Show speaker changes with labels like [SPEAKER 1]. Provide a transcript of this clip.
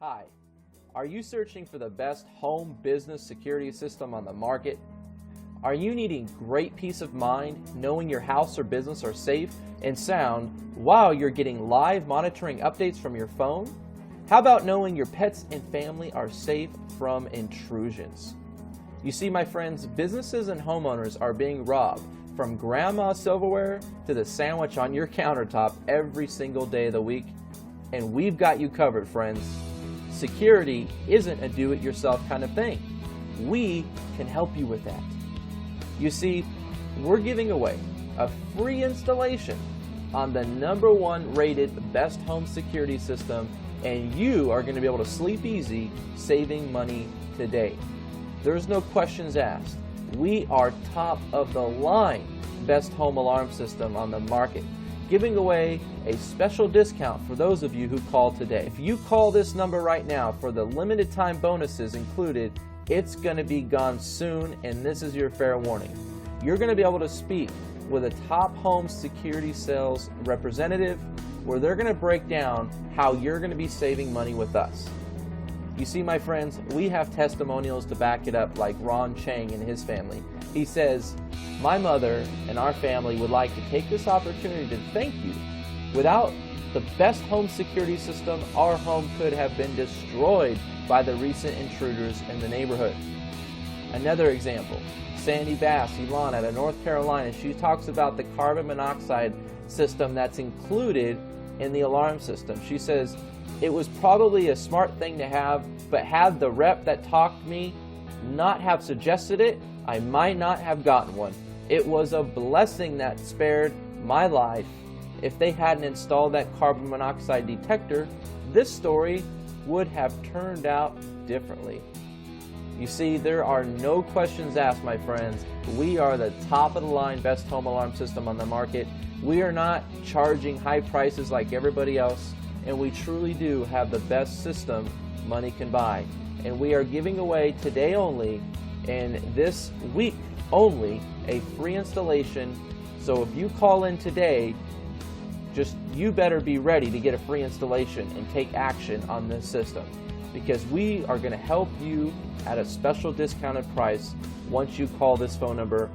[SPEAKER 1] Hi, are you searching for the best home business security system on the market? Are you needing great peace of mind knowing your house or business are safe and sound while you're getting live monitoring updates from your phone? How about knowing your pets and family are safe from intrusions? You see, my friends, businesses and homeowners are being robbed from grandma's silverware to the sandwich on your countertop every single day of the week, and we've got you covered, friends. Security isn't a do-it-yourself kind of thing. We can help you with that. You see, we're giving away a free installation on the #1 rated best home security system, and you are going to be able to sleep easy saving money today. There's no questions asked. We are top of the line best home alarm system on the market, giving away a special discount for those of you who call today. If you call this number right now for the limited time bonuses included, it's going to be gone soon, and this is your fair warning. You're going to be able to speak with a top home security sales representative where they're going to break down how you're going to be saving money with us. You see, my friends, we have testimonials to back it up, like Ron Chang and his family. He says, "My mother and our family would like to take this opportunity to thank you. Without the best home security system, our home could have been destroyed by the recent intruders in the neighborhood." Another example, Sandy Bass, Elon out of North Carolina, she talks about the carbon monoxide system that's included in the alarm system. She says, "It was probably a smart thing to have, but had the rep that talked to me not have suggested it, I might not have gotten one. It was a blessing that spared my life. If they hadn't installed that carbon monoxide detector, this story would have turned out differently." You see, there are no questions asked, my friends. We are the top of the line best home alarm system on the market. We are not charging high prices like everybody else, and we truly do have the best system money can buy. And we are giving away today only, and this week only, a free installation. So if you call in today, you better be ready to get a free installation and take action on this system, because we are going to help you at a special discounted price once you call this phone number